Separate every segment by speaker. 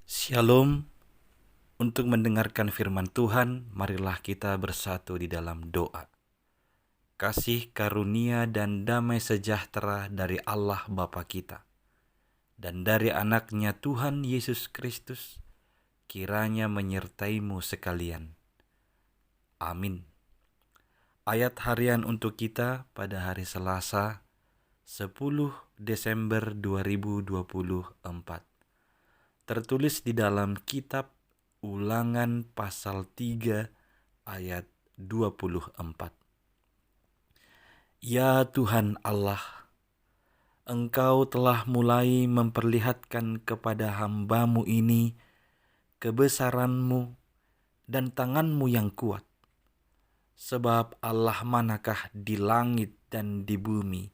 Speaker 1: Shalom. Untuk mendengarkan firman Tuhan, marilah kita bersatu di dalam doa. Kasih karunia dan damai sejahtera dari Allah Bapa kita dan dari anaknya Tuhan Yesus Kristus kiranya menyertaimu sekalian. Amin. Ayat harian untuk kita pada hari Selasa 10 Desember 2024 tertulis di dalam kitab Ulangan pasal 3 ayat 24. Ya Tuhan Allah, Engkau telah mulai memperlihatkan kepada hamba-Mu ini kebesaran-Mu dan tangan-Mu yang kuat. Sebab Allah manakah di langit dan di bumi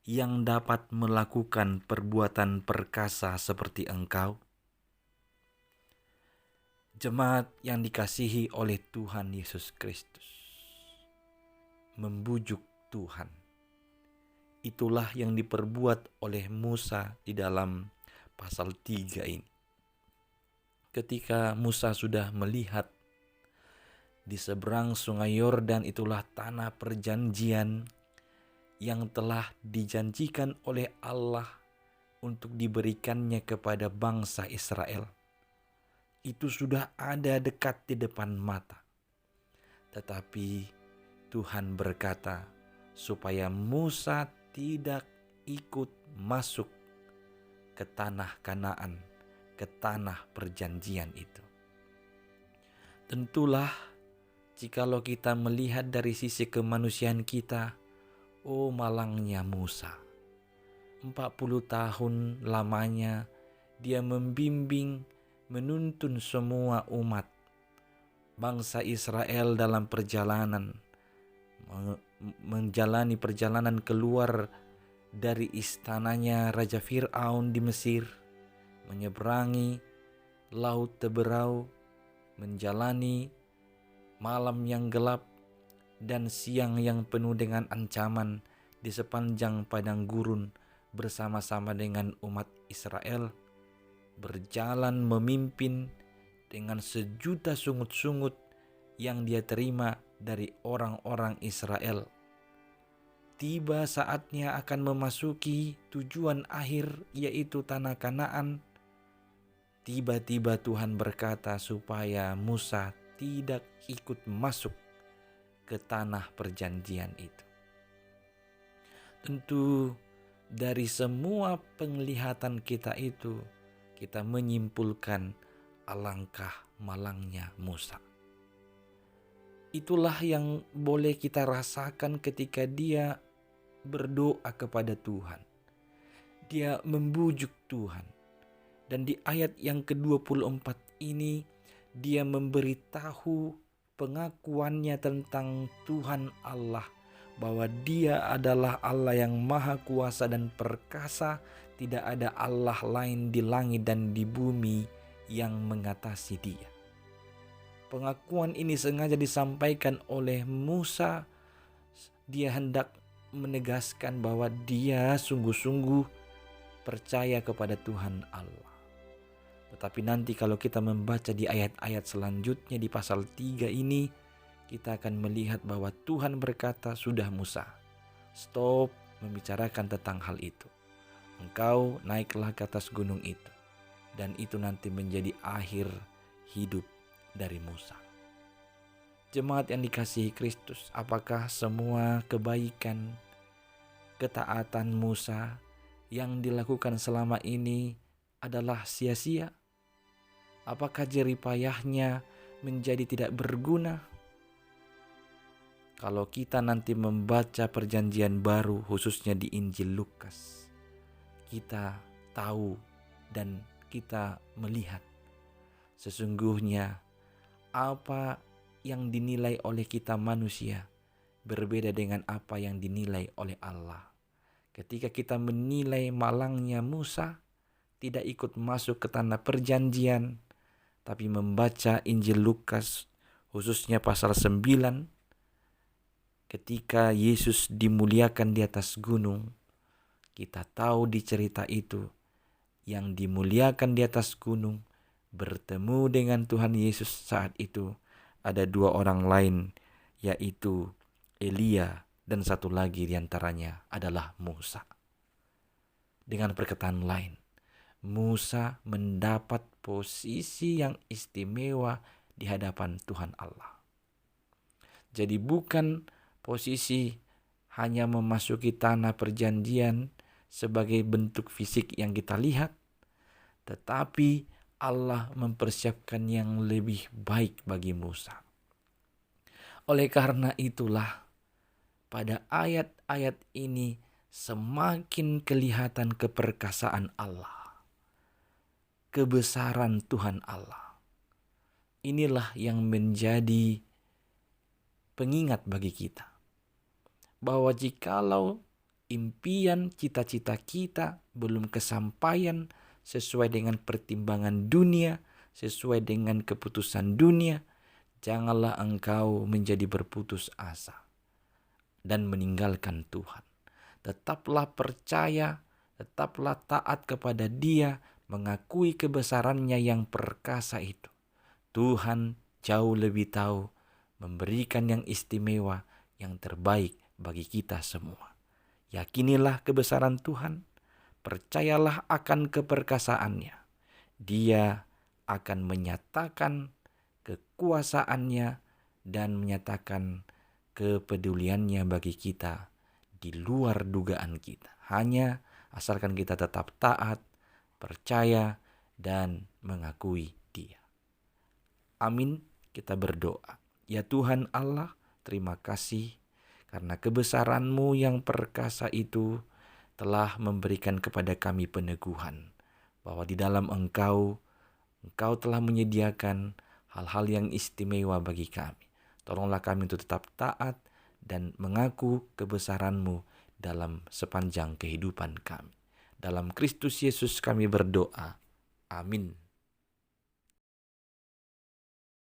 Speaker 1: yang dapat melakukan perbuatan perkasa seperti Engkau? Jemaat yang dikasihi oleh Tuhan Yesus Kristus, membujuk Tuhan. Itulah yang diperbuat oleh Musa di dalam pasal 3 ini. Ketika Musa sudah melihat di seberang sungai Yordan, itulah tanah perjanjian yang telah dijanjikan oleh Allah untuk diberikannya kepada bangsa Israel. Itu sudah ada dekat di depan mata. Tetapi Tuhan berkata supaya Musa tidak ikut masuk ke tanah Kanaan, ke tanah perjanjian itu. Tentulah jikalau kita melihat dari sisi kemanusiaan kita, oh malangnya Musa. 40 tahun lamanya dia membimbing, menuntun semua umat bangsa Israel dalam perjalanan, menjalani perjalanan keluar dari istananya Raja Fir'aun di Mesir, menyeberangi Laut Teberau, menjalani malam yang gelap dan siang yang penuh dengan ancaman di sepanjang padang gurun bersama-sama dengan umat Israel, berjalan memimpin dengan sejuta sungut-sungut yang dia terima dari orang-orang Israel. Tiba saatnya akan memasuki tujuan akhir, yaitu tanah Kanaan. Tiba-tiba Tuhan berkata supaya Musa tidak ikut masuk ke tanah perjanjian itu. Tentu dari semua penglihatan kita itu, kita menyimpulkan alangkah malangnya Musa. Itulah yang boleh kita rasakan ketika dia berdoa kepada Tuhan. Dia membujuk Tuhan. Dan di ayat yang ke-24 ini, dia memberitahu pengakuannya tentang Tuhan Allah, bahwa dia adalah Allah yang maha kuasa dan perkasa. Tidak ada Allah lain di langit dan di bumi yang mengatasi dia. Pengakuan ini sengaja disampaikan oleh Musa. Dia hendak menegaskan bahwa dia sungguh-sungguh percaya kepada Tuhan Allah. Tetapi nanti kalau kita membaca di ayat-ayat selanjutnya di pasal 3 ini, kita akan melihat bahwa Tuhan berkata, sudah Musa, stop membicarakan tentang hal itu. Engkau naiklah ke atas gunung itu. Dan itu nanti menjadi akhir hidup dari Musa. Jemaat yang dikasihi Kristus, apakah semua kebaikan, ketaatan Musa yang dilakukan selama ini adalah sia-sia? Apakah jeripayahnya menjadi tidak berguna? Kalau kita nanti membaca perjanjian baru, khususnya di Injil Lukas, kita tahu dan kita melihat sesungguhnya apa yang dinilai oleh kita manusia berbeda dengan apa yang dinilai oleh Allah. Ketika kita menilai malangnya Musa tidak ikut masuk ke tanah perjanjian, tapi membaca Injil Lukas khususnya pasal 9, ketika Yesus dimuliakan di atas gunung, kita tahu di cerita itu yang dimuliakan di atas gunung bertemu dengan Tuhan Yesus saat itu ada dua orang lain, yaitu Elia dan satu lagi diantaranya adalah Musa. Dengan perkataan lain, Musa mendapat posisi yang istimewa di hadapan Tuhan Allah. Jadi bukan posisi hanya memasuki tanah perjanjian sebagai bentuk fisik yang kita lihat, tetapi Allah mempersiapkan yang lebih baik bagi Musa. Oleh karena itulah, pada ayat-ayat ini semakin kelihatan keperkasaan Allah, kebesaran Tuhan Allah. Inilah yang menjadi pengingat bagi kita, bahwa jikalau impian cita-cita kita belum kesampaian sesuai dengan pertimbangan dunia, sesuai dengan keputusan dunia, janganlah engkau menjadi berputus asa dan meninggalkan Tuhan. Tetaplah percaya, tetaplah taat kepada Dia, mengakui kebesarannya yang perkasa itu. Tuhan jauh lebih tahu, memberikan yang istimewa, yang terbaik bagi kita semua. Yakinilah kebesaran Tuhan, percayalah akan keperkasaannya. Dia akan menyatakan kekuasaannya dan menyatakan kepeduliannya bagi kita di luar dugaan kita. Hanya asalkan kita tetap taat, percaya, dan mengakui Dia. Amin. Kita berdoa. Ya Tuhan Allah, terima kasih karena kebesaran-Mu yang perkasa itu telah memberikan kepada kami peneguhan bahwa di dalam Engkau telah menyediakan hal-hal yang istimewa bagi kami. Tolonglah kami untuk tetap taat dan mengaku kebesaran-Mu dalam sepanjang kehidupan kami. Dalam Kristus Yesus kami berdoa. Amin.